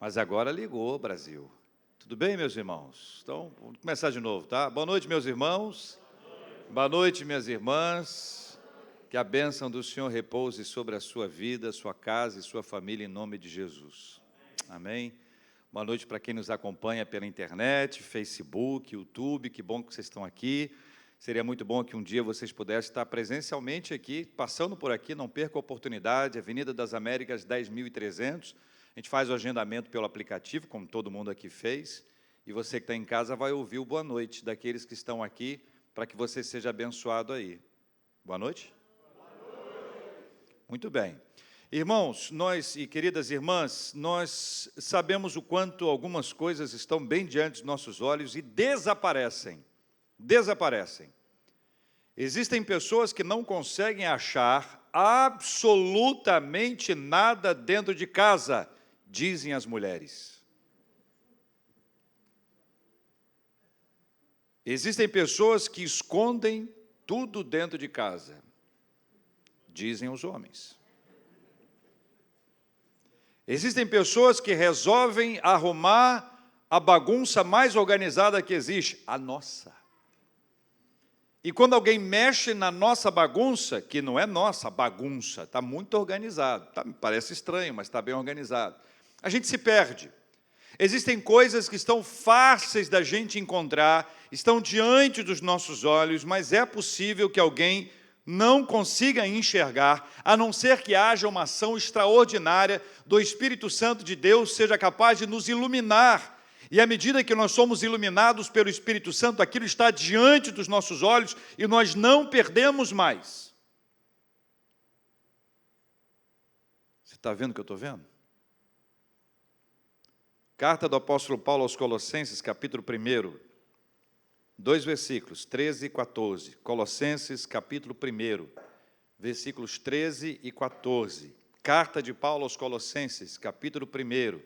Mas agora ligou, Brasil. Tudo bem, meus irmãos? Então, vamos começar de novo, tá? Boa noite, meus irmãos. Boa noite, minhas irmãs. Que a bênção do Senhor repouse sobre a sua vida, sua casa e sua família, em nome de Jesus. Amém? Boa noite para quem nos acompanha pela internet, Facebook, YouTube. Que bom que vocês estão aqui. Seria muito bom que um dia vocês pudessem estar presencialmente aqui, passando por aqui, não perca a oportunidade, Avenida das Américas, 10.300. A gente faz o agendamento pelo aplicativo, como todo mundo aqui fez, e você que está em casa vai ouvir o boa noite daqueles que estão aqui, para que você seja abençoado aí. Boa noite? Muito bem. Irmãos, nós e queridas irmãs, nós sabemos o quanto algumas coisas estão bem diante dos nossos olhos e desaparecem. Existem pessoas que não conseguem achar absolutamente nada dentro de casa, dizem as mulheres. Existem pessoas que escondem tudo dentro de casa, dizem os homens. Existem pessoas que resolvem arrumar a bagunça mais organizada que existe, a nossa. E quando alguém mexe na nossa bagunça, que não é nossa bagunça, está muito organizado, parece estranho, mas está bem organizado, a gente se perde. Existem coisas que estão fáceis da gente encontrar, estão diante dos nossos olhos, mas é possível que alguém não consiga enxergar, a não ser que haja uma ação extraordinária do Espírito Santo de Deus, seja capaz de nos iluminar. E à medida que nós somos iluminados pelo Espírito Santo, aquilo está diante dos nossos olhos e nós não perdemos mais. Você está vendo o que eu estou vendo? Carta do apóstolo Paulo aos Colossenses, capítulo 1, 2 versículos, 13 e 14. Colossenses, capítulo 1, versículos 13 e 14. Carta de Paulo aos Colossenses, capítulo 1,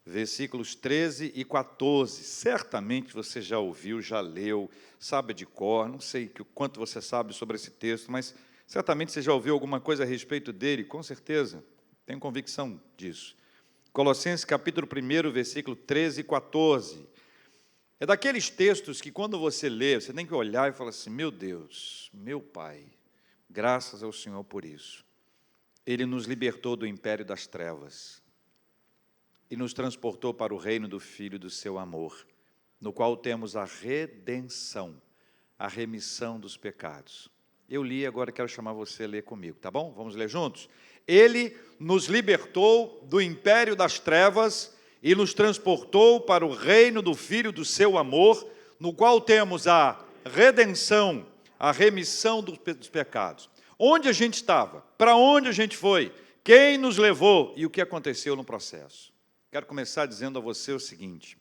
versículos 13 e 14. Certamente você já ouviu, já leu, sabe de cor, não sei o quanto você sabe sobre esse texto, mas certamente você já ouviu alguma coisa a respeito dele, com certeza, tenho convicção disso. Colossenses capítulo 1, versículo 13 e 14. É daqueles textos que quando você lê, você tem que olhar e falar assim, meu Deus, meu Pai, graças ao Senhor por isso. Ele nos libertou do império das trevas e nos transportou para o reino do Filho do seu amor, no qual temos a redenção, a remissão dos pecados. Eu li, agora quero chamar você a ler comigo, tá bom? Vamos ler juntos? Ele nos libertou do império das trevas e nos transportou para o reino do Filho do seu amor, no qual temos a redenção, a remissão dos pecados. Onde a gente estava? Para onde a gente foi? Quem nos levou? E o que aconteceu no processo? Quero começar dizendo a você o seguinte: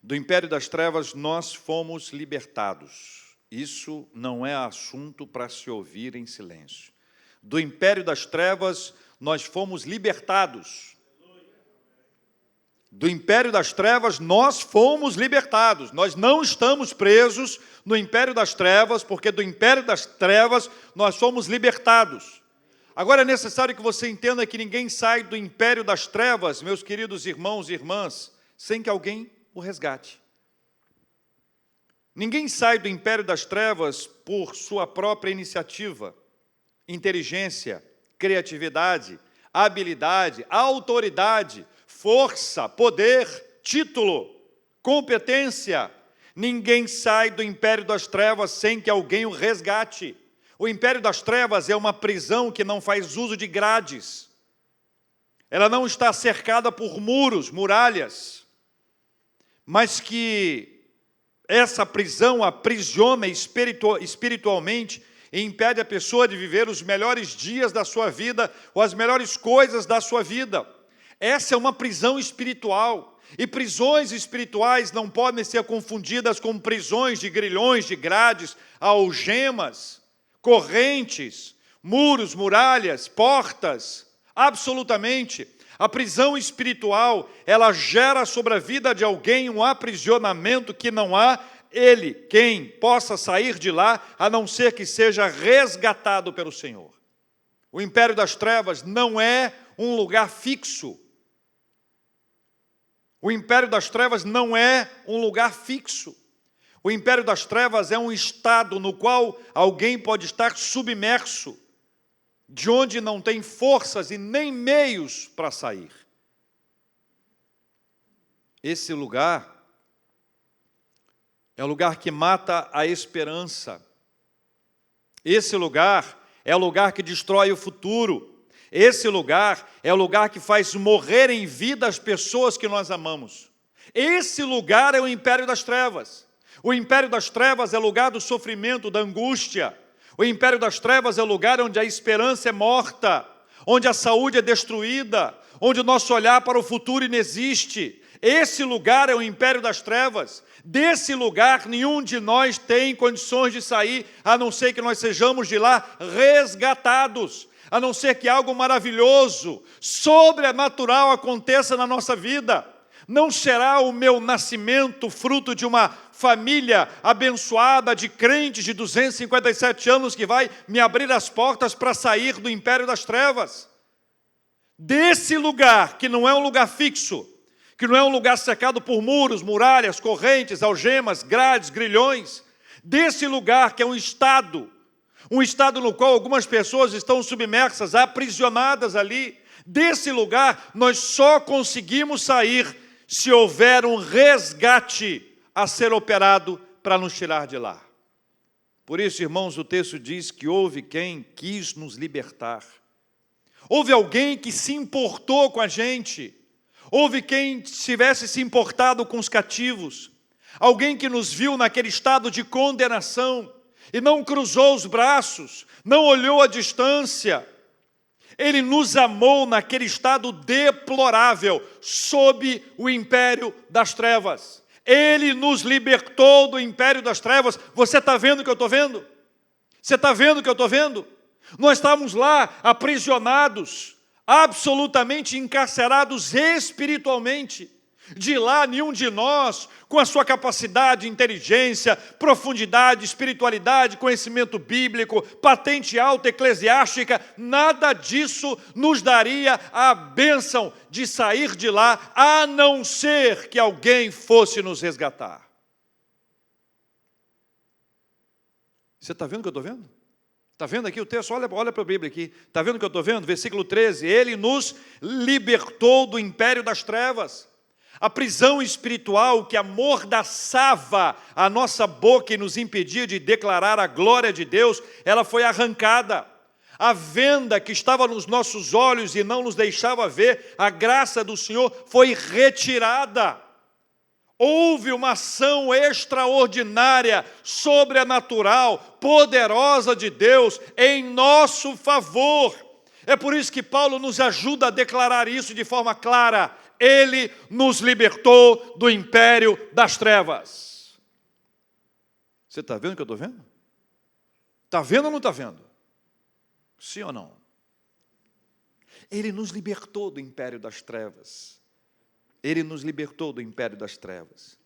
do império das trevas nós fomos libertados. Isso não é assunto para se ouvir em silêncio. Do império das trevas nós fomos libertados. Do império das trevas nós fomos libertados. Nós não estamos presos no império das trevas, porque do império das trevas nós fomos libertados. Agora é necessário que você entenda que ninguém sai do império das trevas, meus queridos irmãos e irmãs, sem que alguém o resgate. Ninguém sai do império das trevas por sua própria iniciativa, inteligência, criatividade, habilidade, autoridade, força, poder, título, competência. Ninguém sai do império das trevas sem que alguém o resgate. O império das trevas é uma prisão que não faz uso de grades. Ela não está cercada por muros, muralhas, mas que essa prisão aprisiona espiritualmente e impede a pessoa de viver os melhores dias da sua vida ou as melhores coisas da sua vida. Essa é uma prisão espiritual. E prisões espirituais não podem ser confundidas com prisões de grilhões, de grades, algemas, correntes, muros, muralhas, portas. Absolutamente. A prisão espiritual, ela gera sobre a vida de alguém um aprisionamento que não há ele, quem possa sair de lá, a não ser que seja resgatado pelo Senhor. O império das trevas não é um lugar fixo. O império das trevas não é um lugar fixo. O império das trevas é um estado no qual alguém pode estar submerso, de onde não tem forças e nem meios para sair. Esse lugar é o lugar que mata a esperança. Esse lugar é o lugar que destrói o futuro. Esse lugar é o lugar que faz morrer em vida as pessoas que nós amamos. Esse lugar é o império das trevas. O império das trevas é o lugar do sofrimento, da angústia. O império das trevas é o lugar onde a esperança é morta, onde a saúde é destruída, onde o nosso olhar para o futuro inexiste. Esse lugar é o império das trevas. Desse lugar nenhum de nós tem condições de sair, a não ser que nós sejamos de lá resgatados, a não ser que algo maravilhoso, sobrenatural aconteça na nossa vida. Não será o meu nascimento fruto de uma família abençoada de crentes de 257 anos que vai me abrir as portas para sair do império das trevas. Desse lugar, que não é um lugar fixo, que não é um lugar cercado por muros, muralhas, correntes, algemas, grades, grilhões, desse lugar que é um estado no qual algumas pessoas estão submersas, aprisionadas ali, desse lugar nós só conseguimos sair se houver um resgate a ser operado para nos tirar de lá. Por isso, irmãos, o texto diz que houve quem quis nos libertar. Houve alguém que se importou com a gente. Houve quem tivesse se importado com os cativos. Alguém que nos viu naquele estado de condenação e não cruzou os braços, não olhou à distância. Ele nos amou naquele estado deplorável, sob o império das trevas. Ele nos libertou do império das trevas. Você está vendo o que eu estou vendo? Você está vendo o que eu estou vendo? Nós estávamos lá aprisionados, absolutamente encarcerados espiritualmente. De lá, nenhum de nós, com a sua capacidade, inteligência, profundidade, espiritualidade, conhecimento bíblico, patente alta eclesiástica, nada disso nos daria a bênção de sair de lá, a não ser que alguém fosse nos resgatar. Você está vendo o que eu estou vendo? Está vendo aqui o texto? Olha para a Bíblia aqui. Está vendo o que eu estou vendo? Versículo 13. Ele nos libertou do império das trevas. A prisão espiritual que amordaçava a nossa boca e nos impedia de declarar a glória de Deus, ela foi arrancada. A venda que estava nos nossos olhos e não nos deixava ver a graça do Senhor foi retirada. Houve uma ação extraordinária, sobrenatural, poderosa de Deus em nosso favor. É por isso que Paulo nos ajuda a declarar isso de forma clara. Ele nos libertou do império das trevas. Você está vendo o que eu estou vendo? Está vendo ou não está vendo? Sim ou não? Ele nos libertou do império das trevas. Ele nos libertou do império das trevas.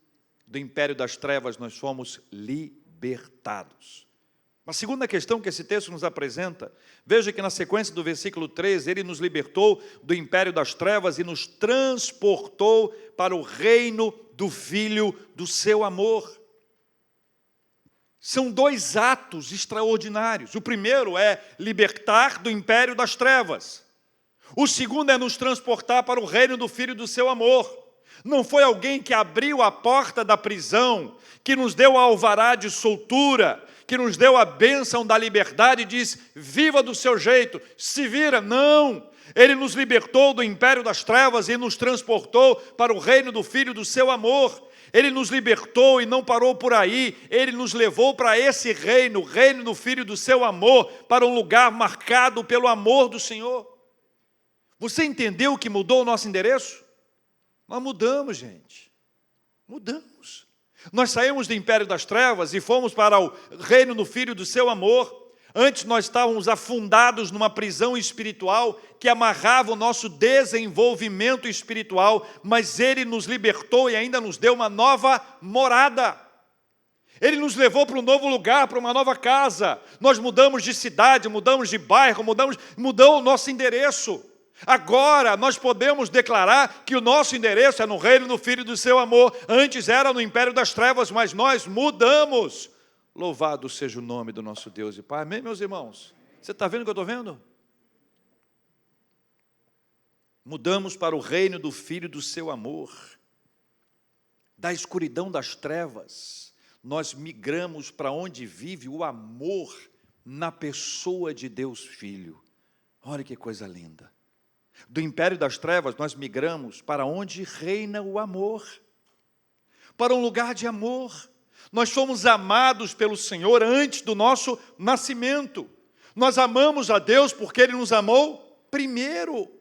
Do império das trevas nós fomos libertados. A segunda questão que esse texto nos apresenta, veja que na sequência do versículo 13, ele nos libertou do império das trevas e nos transportou para o reino do Filho do seu amor. São dois atos extraordinários. O primeiro é libertar do império das trevas. O segundo é nos transportar para o reino do Filho do seu amor. Não foi alguém que abriu a porta da prisão, que nos deu a alvará de soltura, que nos deu a bênção da liberdade e diz, viva do seu jeito, se vira. Não, ele nos libertou do império das trevas e nos transportou para o reino do Filho do seu amor. Ele nos libertou e não parou por aí, ele nos levou para esse reino, o reino do Filho do seu amor, para um lugar marcado pelo amor do Senhor. Você entendeu que mudou o nosso endereço? Nós mudamos, gente, mudamos. Nós saímos do império das trevas e fomos para o reino do Filho do seu amor. Antes nós estávamos afundados numa prisão espiritual que amarrava o nosso desenvolvimento espiritual, mas Ele nos libertou e ainda nos deu uma nova morada. Ele nos levou para um novo lugar, para uma nova casa. Nós mudamos de cidade, mudamos de bairro, mudou o nosso endereço. Agora nós podemos declarar que o nosso endereço é no reino do Filho do seu amor. Antes era no império das trevas, mas nós mudamos. Louvado seja o nome do nosso Deus e Pai. Amém, meus irmãos? Você está vendo o que eu estou vendo? Mudamos para o reino do Filho do seu amor. Da escuridão das trevas, nós migramos para onde vive o amor na pessoa de Deus Filho. Olha que coisa linda. Do império das trevas, nós migramos para onde reina o amor, para um lugar de amor. Nós fomos amados pelo Senhor antes do nosso nascimento. Nós amamos a Deus porque Ele nos amou primeiro.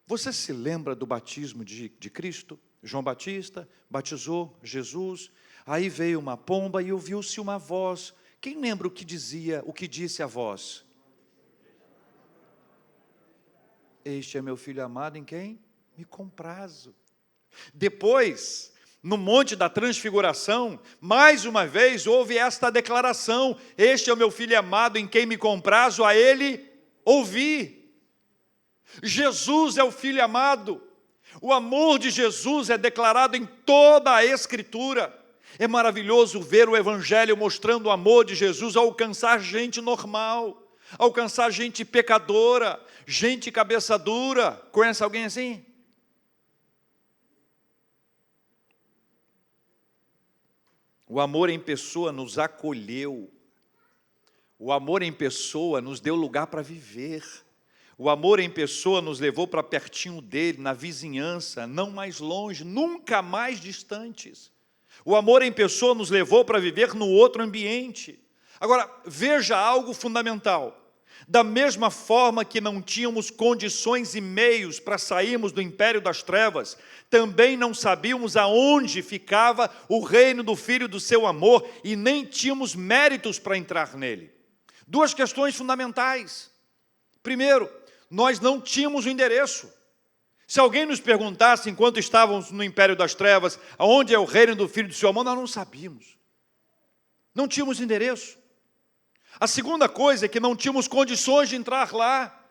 Você se lembra do batismo de Cristo? João Batista batizou Jesus, aí veio uma pomba e ouviu-se uma voz. Quem lembra o que disse a voz? Este é meu filho amado em quem me comprazo. Depois, no Monte da Transfiguração, mais uma vez houve esta declaração: este é o meu filho amado em quem me comprazo, a ele ouvi. Jesus é o filho amado. O amor de Jesus é declarado em toda a Escritura. É maravilhoso ver o Evangelho mostrando o amor de Jesus alcançar gente normal, alcançar gente pecadora, gente cabeça dura. Conhece alguém assim? O amor em pessoa nos acolheu. O amor em pessoa nos deu lugar para viver. O amor em pessoa nos levou para pertinho dele, na vizinhança, não mais longe, nunca mais distantes. O amor em pessoa nos levou para viver no outro ambiente. Agora, veja algo fundamental. Da mesma forma que não tínhamos condições e meios para sairmos do império das trevas, também não sabíamos aonde ficava o reino do Filho do seu amor e nem tínhamos méritos para entrar nele. Duas questões fundamentais. Primeiro, nós não tínhamos o endereço. Se alguém nos perguntasse, enquanto estávamos no império das trevas, aonde é o reino do Filho do seu amor, nós não sabíamos. Não tínhamos endereço. A segunda coisa é que não tínhamos condições de entrar lá.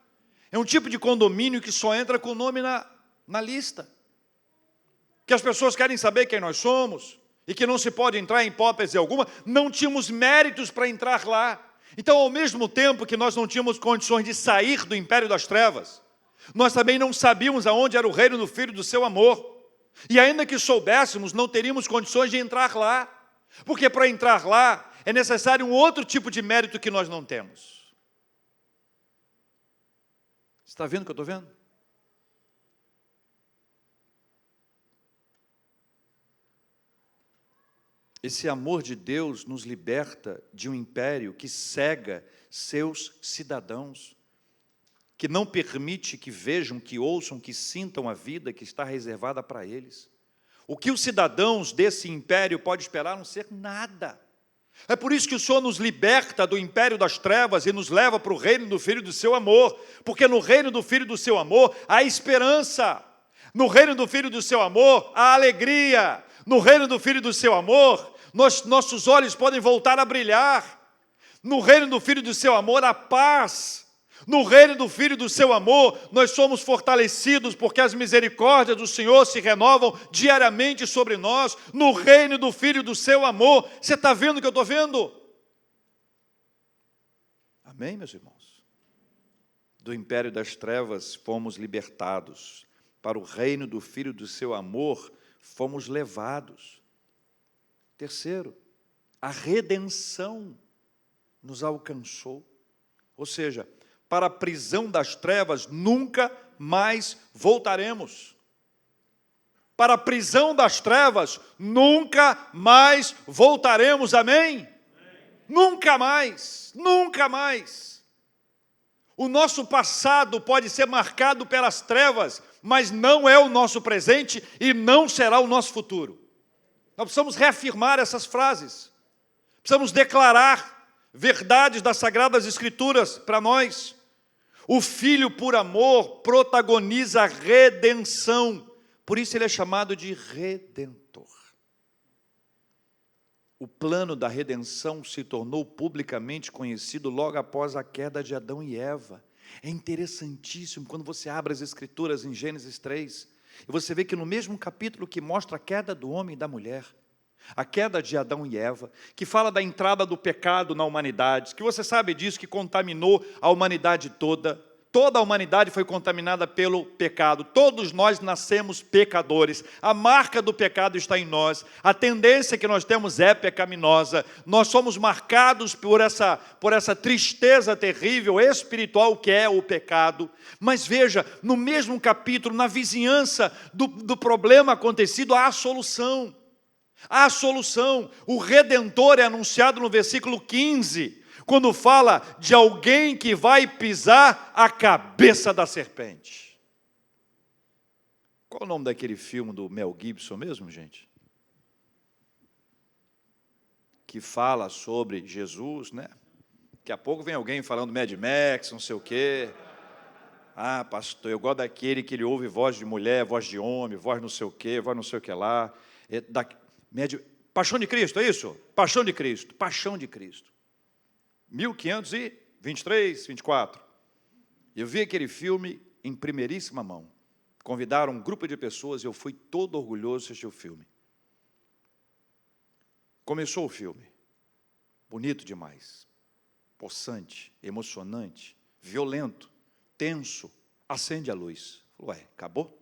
É um tipo de condomínio que só entra com o nome na lista. Que as pessoas querem saber quem nós somos e que não se pode entrar em hipótese alguma. Não tínhamos méritos para entrar lá. Então, ao mesmo tempo que nós não tínhamos condições de sair do império das trevas, nós também não sabíamos aonde era o reino do Filho do seu amor. E ainda que soubéssemos, não teríamos condições de entrar lá. Porque para entrar lá, é necessário um outro tipo de mérito que nós não temos. Você está vendo o que eu estou vendo? Esse amor de Deus nos liberta de um império que cega seus cidadãos, que não permite que vejam, que ouçam, que sintam a vida que está reservada para eles. O que os cidadãos desse império podem esperar não ser nada. É por isso que o Senhor nos liberta do império das trevas e nos leva para o reino do Filho do seu amor, porque no reino do Filho do seu amor há esperança, no reino do Filho do seu amor há alegria, no reino do Filho do seu amor nossos olhos podem voltar a brilhar, no reino do Filho do seu amor há paz, no reino do Filho do seu amor nós somos fortalecidos porque as misericórdias do Senhor se renovam diariamente sobre nós, no reino do Filho do seu amor. Você está vendo o que eu estou vendo? Amém, meus irmãos? Do império das trevas fomos libertados, para o reino do Filho do seu amor fomos levados. Terceiro, a redenção nos alcançou, ou seja, para a prisão das trevas nunca mais voltaremos. Para a prisão das trevas nunca mais voltaremos, amém? Amém. Nunca mais, nunca mais. O nosso passado pode ser marcado pelas trevas, mas não é o nosso presente e não será o nosso futuro. Nós precisamos reafirmar essas frases, precisamos declarar verdades das Sagradas Escrituras para nós. O Filho, por amor, protagoniza a redenção, por isso ele é chamado de Redentor. O plano da redenção se tornou publicamente conhecido logo após a queda de Adão e Eva. É interessantíssimo quando você abre as Escrituras em Gênesis 3, e você vê que no mesmo capítulo que mostra a queda do homem e da mulher, a queda de Adão e Eva, que fala da entrada do pecado na humanidade, que você sabe disso, que contaminou a humanidade toda. Toda a humanidade foi contaminada pelo pecado. Todos nós nascemos pecadores. A marca do pecado está em nós. A tendência que nós temos é pecaminosa. Nós somos marcados por essa tristeza terrível espiritual que é o pecado. Mas veja, no mesmo capítulo, na vizinhança do problema acontecido, há a solução. Há a solução. O Redentor é anunciado no versículo 15, quando fala de alguém que vai pisar a cabeça da serpente. Qual é o nome daquele filme do Mel Gibson mesmo, gente? Que fala sobre Jesus, né? Daqui a pouco vem alguém falando Mad Max, não sei o quê. Ah, pastor, eu gosto daquele que ele ouve voz de mulher, voz de homem, voz não sei o quê, voz não sei o que lá. Paixão de Cristo, é isso? Paixão de Cristo, Paixão de Cristo. 1523, 24. Eu vi aquele filme em primeiríssima mão. Convidaram um grupo de pessoas e eu fui todo orgulhoso de assistir o filme. Começou o filme. Bonito demais. Possante, emocionante, violento, tenso. Acende a luz. Ué, acabou?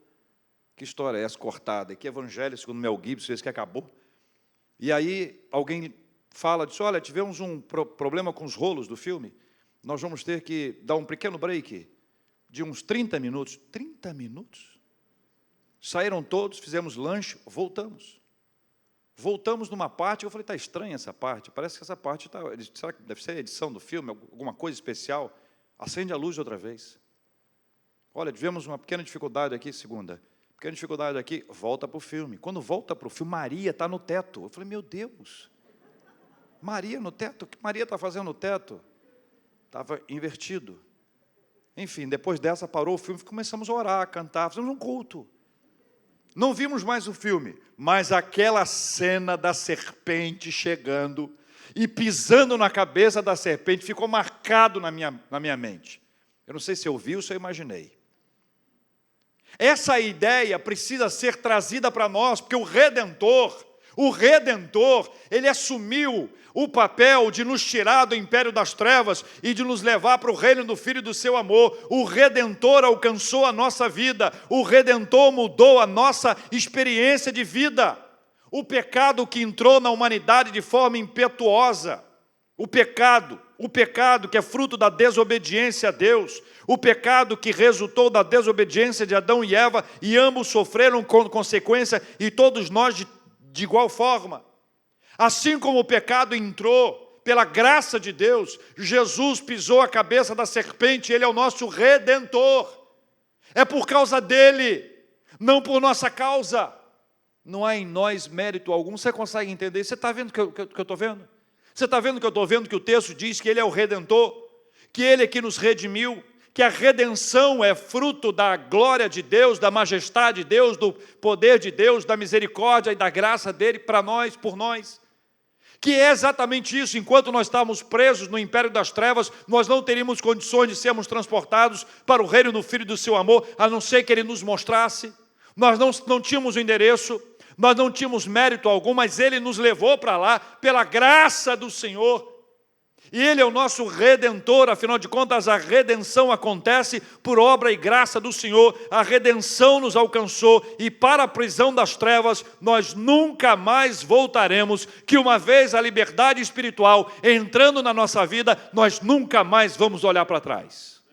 Que história é essa cortada? Que evangelho, segundo Mel Gibson, fez que acabou? E aí alguém fala, diz, olha, tivemos um problema com os rolos do filme, nós vamos ter que dar um pequeno break de uns 30 minutos. 30 minutos? Saíram todos, fizemos lanche, voltamos. Voltamos numa parte, eu falei, está estranha essa parte, parece que essa parte está, será que deve ser a edição do filme, alguma coisa especial? Acende a luz outra vez. Olha, tivemos uma pequena dificuldade aqui, segunda. Pequena dificuldade aqui, volta para o filme. Quando volta para o filme, Maria está no teto. Eu falei, meu Deus, Maria no teto? O que Maria está fazendo no teto? Estava invertido. Enfim, depois dessa parou o filme, começamos a orar, a cantar, fizemos um culto. Não vimos mais o filme, mas aquela cena da serpente chegando e pisando na cabeça da serpente ficou marcado na minha mente. Eu não sei se eu vi ou se eu imaginei. Essa ideia precisa ser trazida para nós, porque o Redentor, ele assumiu o papel de nos tirar do império das trevas e de nos levar para o reino do Filho do seu amor. O Redentor alcançou a nossa vida, o Redentor mudou a nossa experiência de vida. O pecado que entrou na humanidade de forma impetuosa, o pecado que é fruto da desobediência a Deus, o pecado que resultou da desobediência de Adão e Eva, e ambos sofreram com consequência, e todos nós de igual forma. Assim como o pecado entrou, pela graça de Deus, Jesus pisou a cabeça da serpente, Ele é o nosso Redentor. É por causa dEle, não por nossa causa. Não há em nós mérito algum. Você consegue entender? Você está vendo o que eu estou vendo? Você está vendo que eu estou vendo que o texto diz que Ele é o Redentor, que Ele é que nos redimiu, que a redenção é fruto da glória de Deus, da majestade de Deus, do poder de Deus, da misericórdia e da graça dEle para nós, por nós. Que é exatamente isso, enquanto nós estávamos presos no império das trevas, nós não teríamos condições de sermos transportados para o reino do Filho do seu amor, a não ser que Ele nos mostrasse. Nós não tínhamos o endereço, nós não tínhamos mérito algum, mas Ele nos levou para lá, pela graça do Senhor. E Ele é o nosso Redentor, afinal de contas, a redenção acontece por obra e graça do Senhor. A redenção nos alcançou e para a prisão das trevas nós nunca mais voltaremos, que uma vez a liberdade espiritual entrando na nossa vida, nós nunca mais vamos olhar para trás.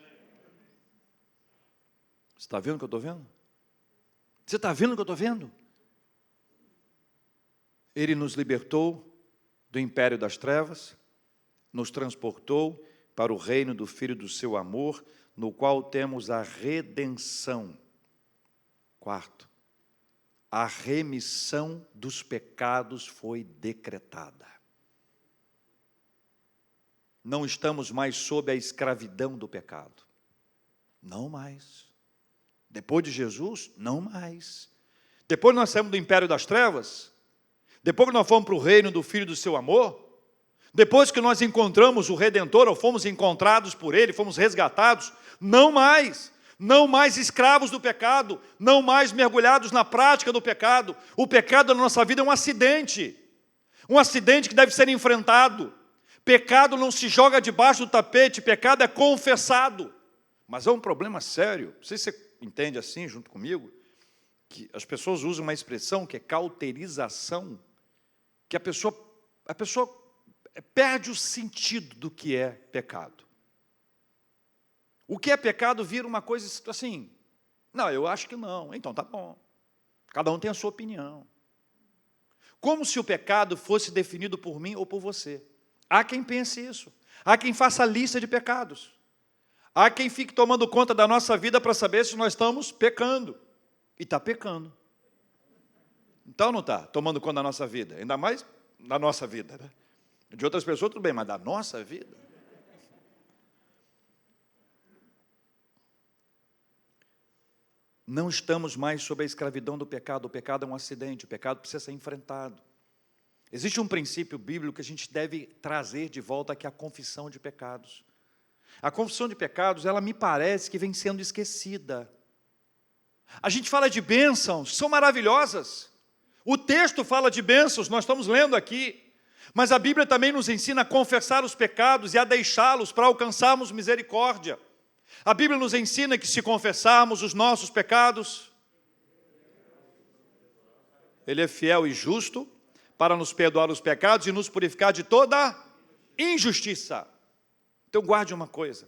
Você está vendo o que eu estou vendo? Você está vendo o que eu estou vendo? Ele nos libertou do império das trevas, nos transportou para o reino do Filho do seu amor, no qual temos a redenção. Quarto, a remissão dos pecados foi decretada. Não estamos mais sob a escravidão do pecado. Não mais. Depois de Jesus, não mais. Depois nós saímos do império das trevas, depois que nós fomos para o reino do Filho do seu amor, Depois que nós encontramos o Redentor, ou fomos encontrados por Ele, fomos resgatados, não mais escravos do pecado, não mais mergulhados na prática do pecado. O pecado na nossa vida é um acidente que deve ser enfrentado. Pecado não se joga debaixo do tapete, pecado é confessado. Mas é um problema sério, não sei se você entende assim junto comigo, que as pessoas usam uma expressão que é cauterização, que a pessoa perde o sentido do que é pecado. O que é pecado vira uma coisa assim, não, eu acho que não, então tá bom. Cada um tem a sua opinião. Como se o pecado fosse definido por mim ou por você. Há quem pense isso. Há quem faça lista de pecados. Há quem fique tomando conta da nossa vida para saber se nós estamos pecando. E está pecando. Então não está tomando conta da nossa vida. Ainda mais da nossa vida, né? De outras pessoas tudo bem, mas da nossa vida. Não estamos mais sob a escravidão do pecado. O pecado é um acidente, o pecado precisa ser enfrentado. Existe um princípio bíblico que a gente deve trazer de volta, que é a confissão de pecados. A confissão de pecados, ela me parece que vem sendo esquecida. A gente fala de bênçãos, são maravilhosas. O texto fala de bênçãos, nós estamos lendo aqui. Mas a Bíblia também nos ensina a confessar os pecados e a deixá-los para alcançarmos misericórdia. A Bíblia nos ensina que se confessarmos os nossos pecados, Ele é fiel e justo para nos perdoar os pecados e nos purificar de toda injustiça. Então guarde uma coisa,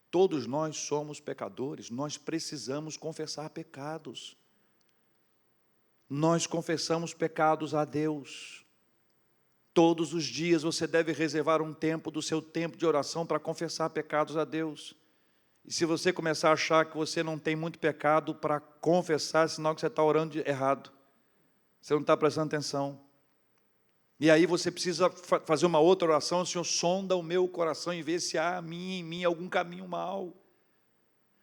todos nós somos pecadores, nós precisamos confessar pecados. Nós confessamos pecados a Deus. Todos os dias você deve reservar um tempo do seu tempo de oração para confessar pecados a Deus. E se você começar a achar que você não tem muito pecado para confessar, é sinal que você está orando errado. Você não está prestando atenção. E aí você precisa fazer uma outra oração: Senhor, sonda o meu coração e vê se há em mim algum caminho mau.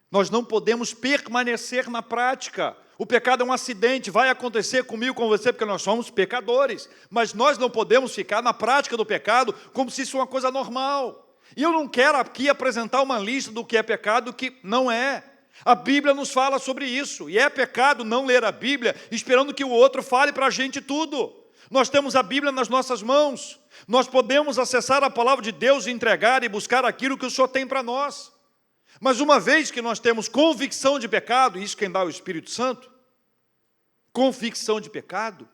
Nós não podemos permanecer na prática. O pecado é um acidente, vai acontecer comigo, com você, porque nós somos pecadores. Mas nós não podemos ficar na prática do pecado como se isso fosse uma coisa normal. E eu não quero aqui apresentar uma lista do que é pecado e do que não é. A Bíblia nos fala sobre isso. E é pecado não ler a Bíblia esperando que o outro fale para a gente tudo. Nós temos a Bíblia nas nossas mãos. Nós podemos acessar a palavra de Deus e entregar e buscar aquilo que o Senhor tem para nós. Mas uma vez que nós temos convicção de pecado, isso quem dá é o Espírito Santo, convicção de pecado,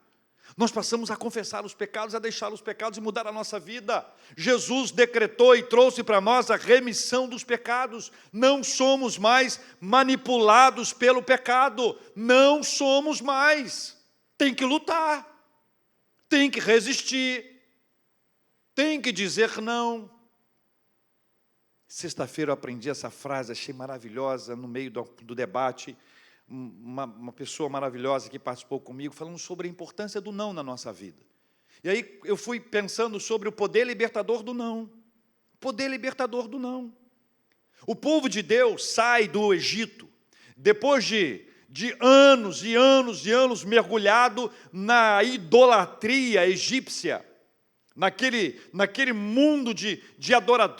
nós passamos a confessar os pecados, a deixar os pecados e mudar a nossa vida. Jesus decretou e trouxe para nós a remissão dos pecados. Não somos mais manipulados pelo pecado. Não somos mais. Tem que lutar. Tem que resistir. Tem que dizer não. Sexta-feira eu aprendi essa frase, achei maravilhosa, no meio do debate. Uma pessoa maravilhosa que participou comigo, falando sobre a importância do não na nossa vida. E aí eu fui pensando sobre o poder libertador do não. Poder libertador do não. O povo de Deus sai do Egito, depois de anos e anos e anos mergulhado na idolatria egípcia, naquele mundo de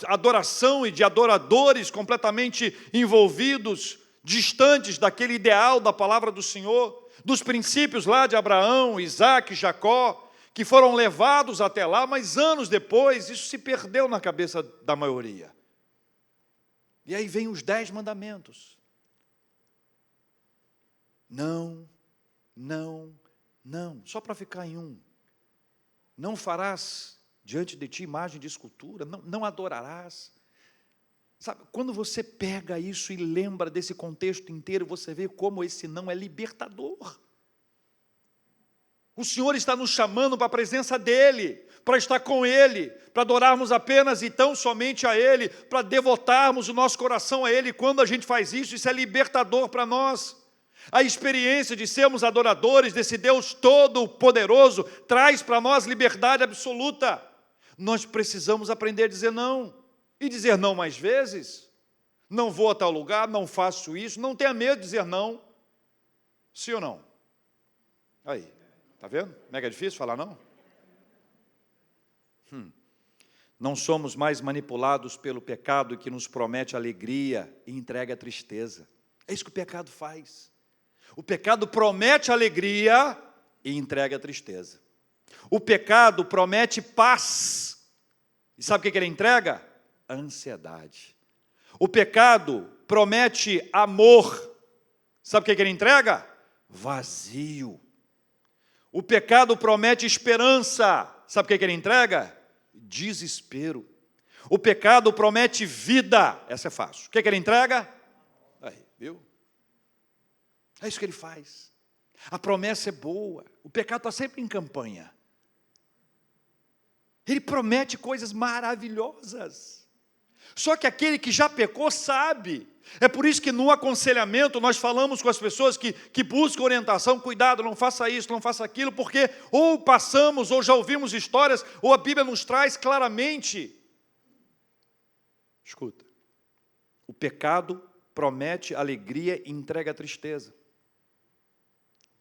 adoração e de adoradores completamente envolvidos, distantes daquele ideal da palavra do Senhor, dos princípios lá de Abraão, Isaac, Jacó, que foram levados até lá, mas anos depois isso se perdeu na cabeça da maioria. E aí vem os 10 mandamentos. Não, não, não, só para ficar em um. Não farás diante de ti imagem de escultura, não adorarás. Sabe, quando você pega isso e lembra desse contexto inteiro, você vê como esse não é libertador. O Senhor está nos chamando para a presença dEle, para estar com Ele, para adorarmos apenas e tão somente a Ele, para devotarmos o nosso coração a Ele. Quando a gente faz isso, isso é libertador para nós. A experiência de sermos adoradores desse Deus todo-poderoso traz para nós liberdade absoluta. Nós precisamos aprender a dizer não. E dizer não mais vezes. Não vou a tal lugar, não faço isso. Não tenha medo de dizer não. Sim ou não? Aí, está vendo? Não é que é difícil falar não? Não somos mais manipulados pelo pecado que nos promete alegria e entrega tristeza. É isso que o pecado faz. O pecado promete alegria e entrega tristeza. O pecado promete paz. E sabe o que ele entrega? Ansiedade. O pecado promete amor. Sabe o que ele entrega? Vazio. O pecado promete esperança. Sabe o que ele entrega? Desespero. O pecado promete vida. Essa é fácil. O que ele entrega? Aí, viu? É isso que ele faz. A promessa é boa. O pecado está sempre em campanha. Ele promete coisas maravilhosas. Só que aquele que já pecou sabe. É por isso que no aconselhamento nós falamos com as pessoas que buscam orientação, cuidado, não faça isso, não faça aquilo, porque ou passamos, ou já ouvimos histórias, ou a Bíblia nos traz claramente. Escuta, o pecado promete alegria e entrega tristeza.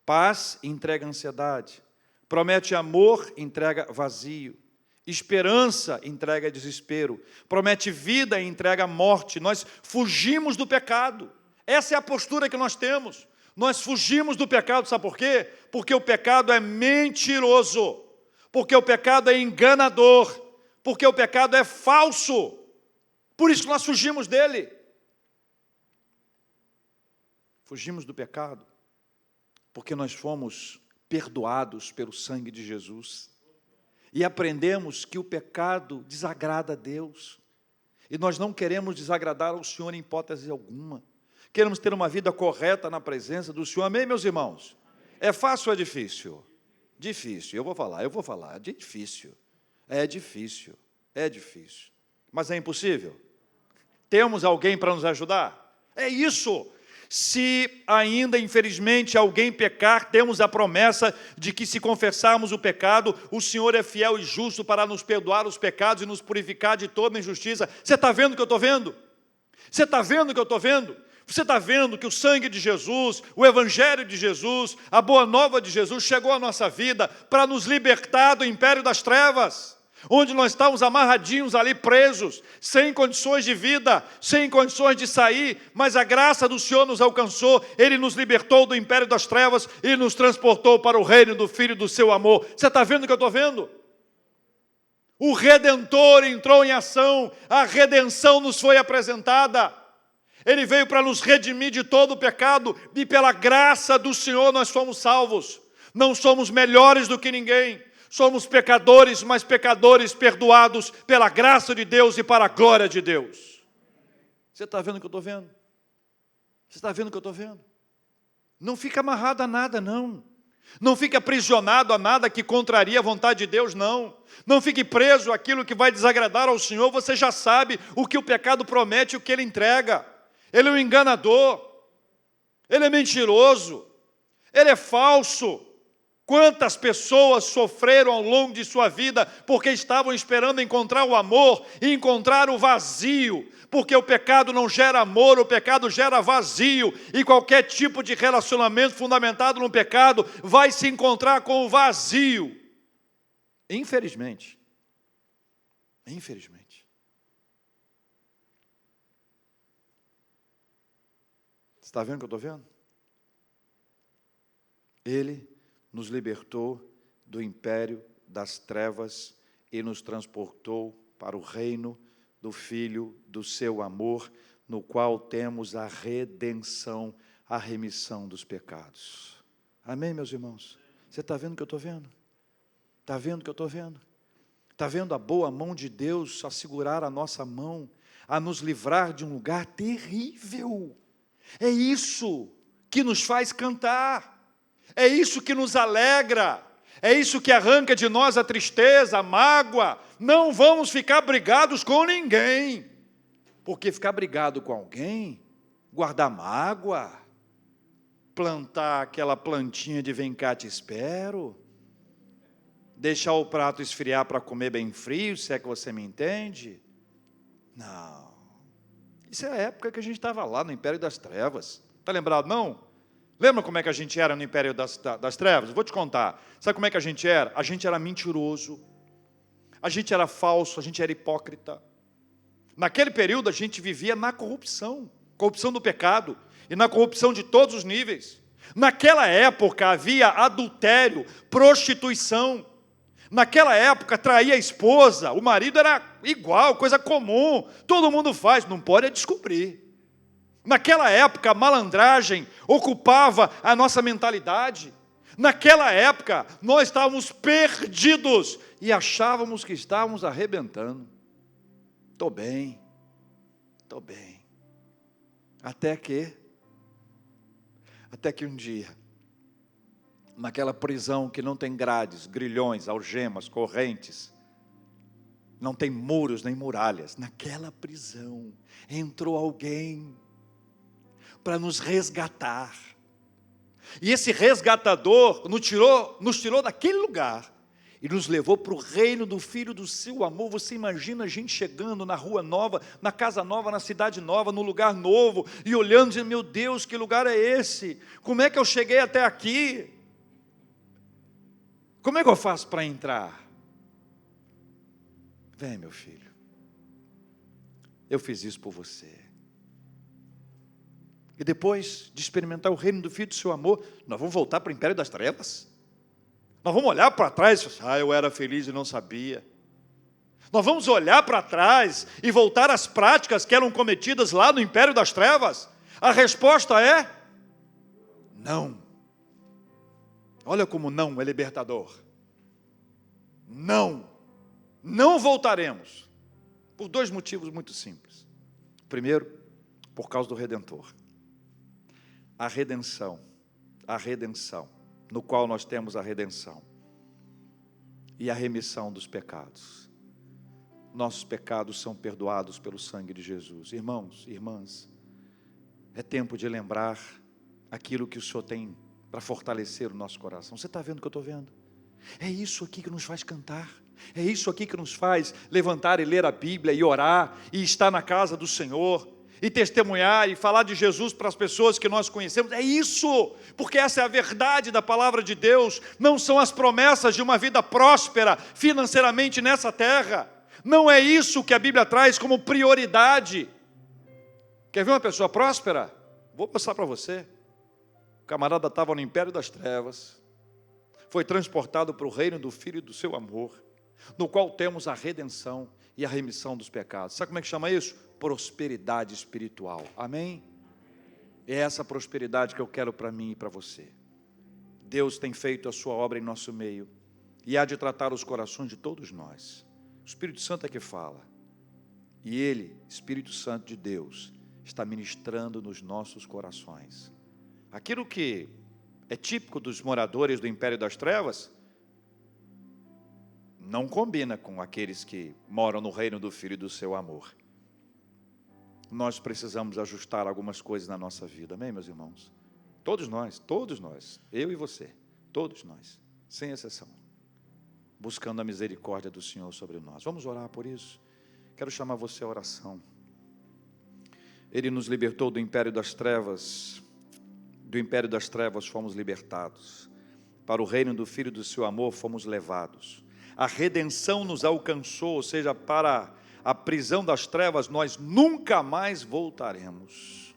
Paz entrega ansiedade. Promete amor, entrega vazio. Esperança entrega desespero, promete vida e entrega morte. Nós fugimos do pecado, essa é a postura que nós temos. Nós fugimos do pecado, sabe por quê? Porque o pecado é mentiroso, porque o pecado é enganador, porque o pecado é falso, por isso nós fugimos dele. Fugimos do pecado, porque nós fomos perdoados pelo sangue de Jesus. E aprendemos que o pecado desagrada a Deus. E nós não queremos desagradar ao Senhor em hipótese alguma. Queremos ter uma vida correta na presença do Senhor. Amém, meus irmãos? É fácil ou é difícil? Difícil, eu vou falar, difícil. É difícil. Mas é impossível? Temos alguém para nos ajudar? É isso. Se ainda, infelizmente, alguém pecar, temos a promessa de que se confessarmos o pecado, o Senhor é fiel e justo para nos perdoar os pecados e nos purificar de toda injustiça. Você está vendo o que eu estou vendo? Você está vendo o que eu estou vendo? Você está vendo que o sangue de Jesus, o Evangelho de Jesus, a boa nova de Jesus chegou à nossa vida para nos libertar do império das trevas, onde nós estávamos amarradinhos ali, presos, sem condições de vida, sem condições de sair, mas a graça do Senhor nos alcançou, Ele nos libertou do império das trevas e nos transportou para o reino do Filho do seu amor. Você está vendo o que eu estou vendo? O Redentor entrou em ação, a redenção nos foi apresentada, Ele veio para nos redimir de todo o pecado, e pela graça do Senhor nós fomos salvos. Não somos melhores do que ninguém, somos pecadores, mas pecadores perdoados pela graça de Deus e para a glória de Deus. Você está vendo o que eu estou vendo? Você está vendo o que eu estou vendo? Não fica amarrado a nada, não. Não fique aprisionado a nada que contraria a vontade de Deus, não. Não fique preso àquilo que vai desagradar ao Senhor. Você já sabe o que o pecado promete e o que ele entrega. Ele é um enganador, ele é mentiroso, ele é falso. Quantas pessoas sofreram ao longo de sua vida porque estavam esperando encontrar o amor e encontrar o vazio, porque o pecado não gera amor, o pecado gera vazio, e qualquer tipo de relacionamento fundamentado no pecado vai se encontrar com o vazio. Infelizmente. Você está vendo o que eu estou vendo? Ele nos libertou do império das trevas e nos transportou para o reino do Filho do seu amor, no qual temos a redenção, a remissão dos pecados. Amém, meus irmãos? Você está vendo o que eu estou vendo? Está vendo o que eu estou vendo? Está vendo a boa mão de Deus a segurar a nossa mão, a nos livrar de um lugar terrível? É isso que nos faz cantar. É isso que nos alegra, é isso que arranca de nós a tristeza, a mágoa. Não vamos ficar brigados com ninguém, porque ficar brigado com alguém, guardar mágoa, plantar aquela plantinha de vem cá te espero, deixar o prato esfriar para comer bem frio, se é que você me entende. Não, isso é a época que a gente estava lá no Império das Trevas, está lembrado não? Lembra como é que a gente era no Império das Trevas? Vou te contar. Sabe como é que a gente era? A gente era mentiroso. a gente era falso, a gente era hipócrita. Naquele período a gente vivia na corrupção, corrupção do pecado, e na corrupção de todos os níveis. Naquela época havia adultério, prostituição. Naquela época traía a esposa, o marido era igual, coisa comum, todo mundo faz, não pode descobrir. Naquela época a malandragem ocupava a nossa mentalidade. Naquela época nós estávamos perdidos e achávamos que estávamos arrebentando. Estou bem. Até que um dia, naquela prisão que não tem grades, grilhões, algemas, correntes, não tem muros nem muralhas, naquela prisão entrou alguém para nos resgatar. E esse resgatador nos tirou daquele lugar e nos levou para o reino do Filho do seu amor. Você imagina a gente chegando na rua nova, na casa nova, na cidade nova, no lugar novo, e olhando e dizendo, meu Deus, que lugar é esse? Como é que eu cheguei até aqui? Como é que eu faço para entrar? Vem, meu filho, eu fiz isso por você. E depois de experimentar o reino do Filho do seu amor, nós vamos voltar para o império das trevas? Nós vamos olhar para trás e falar, eu era feliz e não sabia. Nós vamos olhar para trás e voltar às práticas que eram cometidas lá no império das trevas? A resposta é não. Olha como não é libertador. Não voltaremos. Por dois motivos muito simples. Primeiro, por causa do Redentor. A redenção, no qual nós temos a redenção e a remissão dos pecados. Nossos pecados são perdoados pelo sangue de Jesus. Irmãos, irmãs, é tempo de lembrar aquilo que o Senhor tem para fortalecer o nosso coração. Você está vendo o que eu estou vendo? É isso aqui que nos faz cantar. É isso aqui que nos faz levantar e ler a Bíblia e orar e estar na casa do Senhor e testemunhar e falar de Jesus para as pessoas que nós conhecemos. É isso, porque essa é a verdade da palavra de Deus. Não são as promessas de uma vida próspera financeiramente nessa terra. Não é isso que a Bíblia traz como prioridade. Quer ver uma pessoa próspera? Vou mostrar para você. O camarada estava no império das trevas, foi transportado para o reino do Filho do seu amor, no qual temos a redenção e a remissão dos pecados. Sabe como é que chama isso? Prosperidade espiritual. Amém? É essa prosperidade que eu quero para mim e para você. Deus tem feito a sua obra em nosso meio e há de tratar os corações de todos nós. O Espírito Santo é que fala. E Ele, Espírito Santo de Deus, está ministrando nos nossos corações. Aquilo que é típico dos moradores do império das trevas, não combina com aqueles que moram no reino do Filho do seu amor. Nós precisamos ajustar algumas coisas na nossa vida, amém, meus irmãos? Todos nós, eu e você, todos nós, sem exceção, buscando a misericórdia do Senhor sobre nós. Vamos orar por isso? Quero chamar você à oração. Ele nos libertou do império das trevas fomos libertados, para o reino do Filho do seu amor fomos levados. A redenção nos alcançou, ou seja, para a prisão das trevas nós nunca mais voltaremos.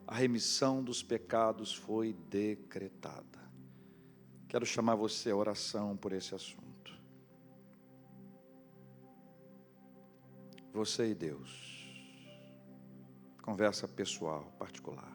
A remissão dos pecados foi decretada. Quero chamar você à oração por esse assunto. Você e Deus. Conversa pessoal, particular.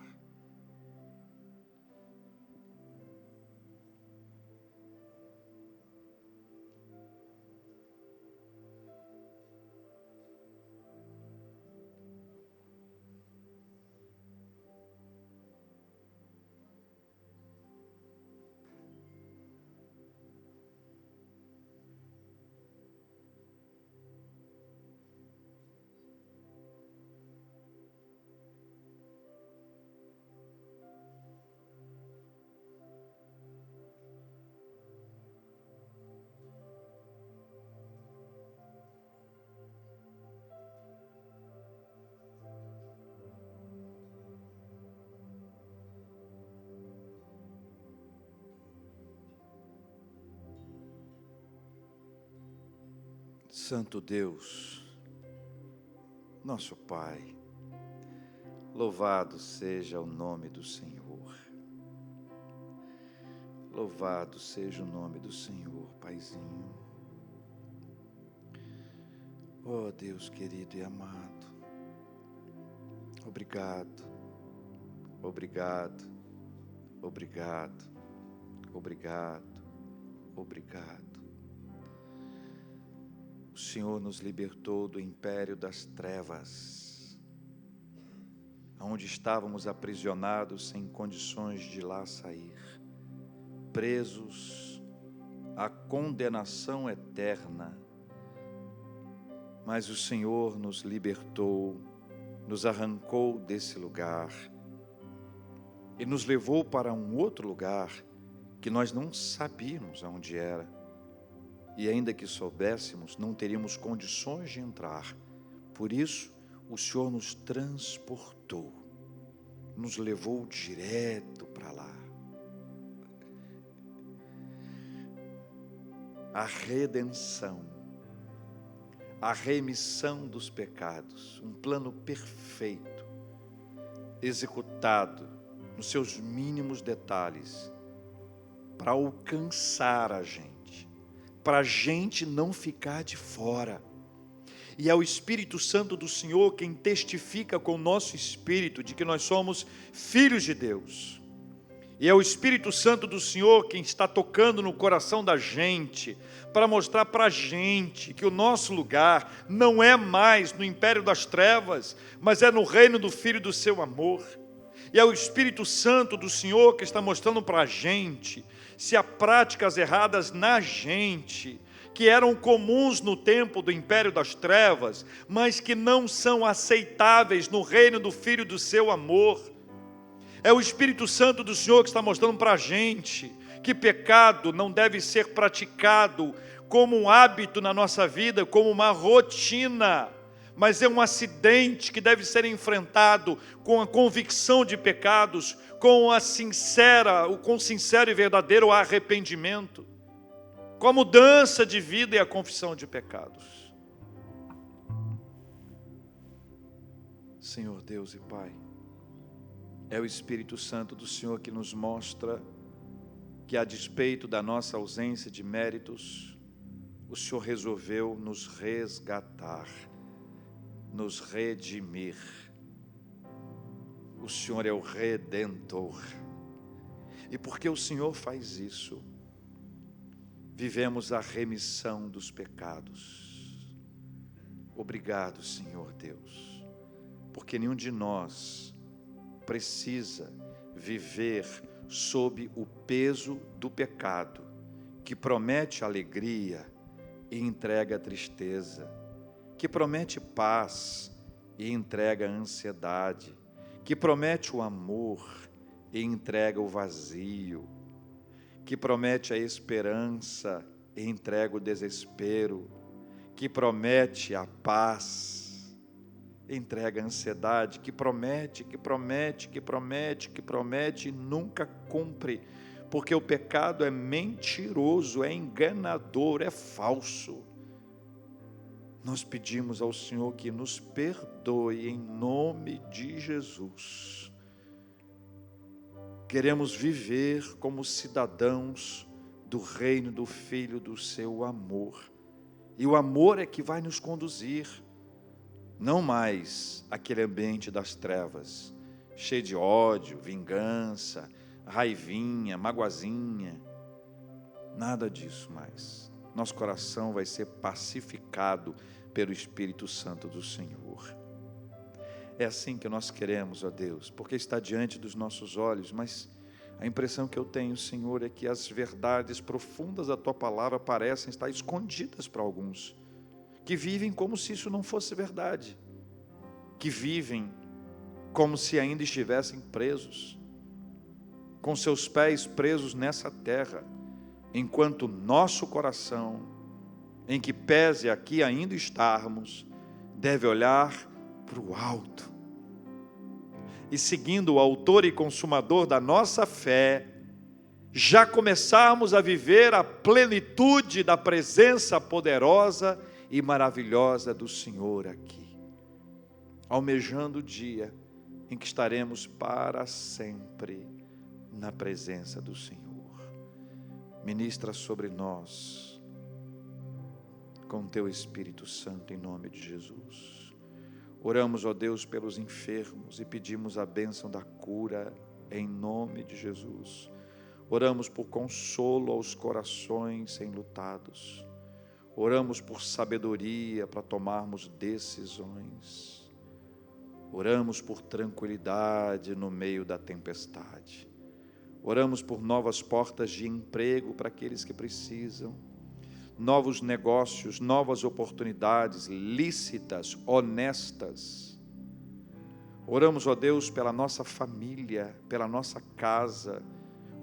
Santo Deus, nosso Pai, louvado seja o nome do Senhor. Louvado seja o nome do Senhor, Paizinho. Oh Deus querido e amado, obrigado, obrigado, obrigado, obrigado, obrigado. O Senhor nos libertou do império das trevas, onde estávamos aprisionados sem condições de lá sair, presos à condenação eterna. Mas o Senhor nos libertou, nos arrancou desse lugar e nos levou para um outro lugar que nós não sabíamos aonde era. E ainda que soubéssemos, não teríamos condições de entrar. Por isso, o Senhor nos transportou, nos levou direto para lá. A redenção, a remissão dos pecados, um plano perfeito, executado nos seus mínimos detalhes, para alcançar a gente, para a gente não ficar de fora. E é o Espírito Santo do Senhor quem testifica com o nosso espírito de que nós somos filhos de Deus. E é o Espírito Santo do Senhor quem está tocando no coração da gente, para mostrar para a gente que o nosso lugar não é mais no império das trevas, mas é no reino do Filho do seu amor. E é o Espírito Santo do Senhor que está mostrando para a gente se há práticas erradas na gente, que eram comuns no tempo do império das trevas, mas que não são aceitáveis no reino do Filho do seu amor. É o Espírito Santo do Senhor que está mostrando para a gente que pecado não deve ser praticado como um hábito na nossa vida, como uma rotina, mas é um acidente que deve ser enfrentado com a convicção de pecados, com sincero e verdadeiro arrependimento, com a mudança de vida e a confissão de pecados. Senhor Deus e Pai, é o Espírito Santo do Senhor que nos mostra que, a despeito da nossa ausência de méritos, o Senhor resolveu nos resgatar, nos redimir. O Senhor é o Redentor. E porque o Senhor faz isso, vivemos a remissão dos pecados. Obrigado, Senhor Deus, porque nenhum de nós precisa viver sob o peso do pecado, que promete alegria e entrega tristeza, que promete paz e entrega ansiedade, que promete o amor e entrega o vazio, que promete a esperança e entrega o desespero, que promete a paz, entrega a ansiedade, que promete e nunca cumpre, porque o pecado é mentiroso, é enganador, é falso. Nós pedimos ao Senhor que nos perdoe em nome de Jesus. Queremos viver como cidadãos do reino do Filho do seu amor. E o amor é que vai nos conduzir, não mais aquele ambiente das trevas, cheio de ódio, vingança, raivinha, magoazinha. Nada disso mais. Nosso coração vai ser pacificado pelo Espírito Santo do Senhor. É assim que nós queremos, ó Deus, porque está diante dos nossos olhos, mas a impressão que eu tenho, Senhor, é que as verdades profundas da Tua Palavra parecem estar escondidas para alguns, que vivem como se isso não fosse verdade, que vivem como se ainda estivessem presos, com seus pés presos nessa terra, enquanto nosso coração, em que pese aqui ainda estarmos, deve olhar para o alto. E seguindo o autor e consumador da nossa fé, já começarmos a viver a plenitude da presença poderosa e maravilhosa do Senhor aqui, almejando o dia em que estaremos para sempre na presença do Senhor. Ministra sobre nós com teu Espírito Santo, em nome de Jesus. Oramos, ó Deus, pelos enfermos e pedimos a bênção da cura em nome de Jesus. Oramos por consolo aos corações enlutados. Oramos por sabedoria para tomarmos decisões. Oramos por tranquilidade no meio da tempestade. Oramos por novas portas de emprego para aqueles que precisam, novos negócios, novas oportunidades lícitas, honestas. Oramos, ó Deus, pela nossa família, pela nossa casa.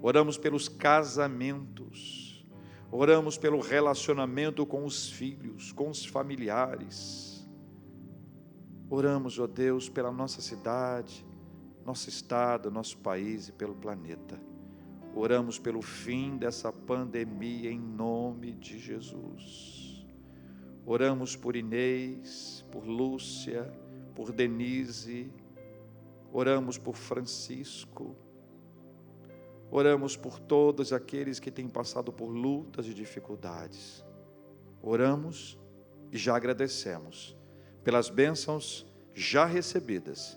Oramos pelos casamentos. Oramos pelo relacionamento com os filhos, com os familiares. Oramos, ó Deus, pela nossa cidade, nosso estado, nosso país e pelo planeta. Oramos pelo fim dessa pandemia em nome de Jesus. Oramos por Inês, por Lúcia, por Denise. Oramos por Francisco. Oramos por todos aqueles que têm passado por lutas e dificuldades. Oramos e já agradecemos pelas bênçãos já recebidas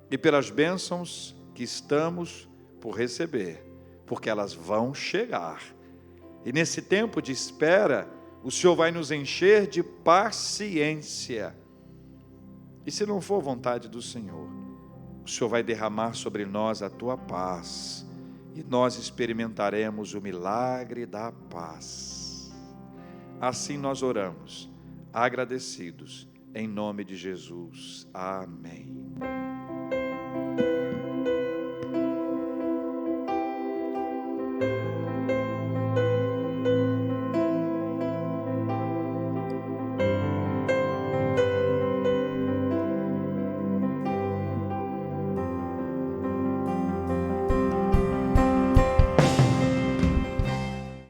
e pelas bênçãos que estamos por receber, porque elas vão chegar. E nesse tempo de espera, o Senhor vai nos encher de paciência. E se não for vontade do Senhor, o Senhor vai derramar sobre nós a tua paz, e nós experimentaremos o milagre da paz. Assim nós oramos, agradecidos, em nome de Jesus. Amém.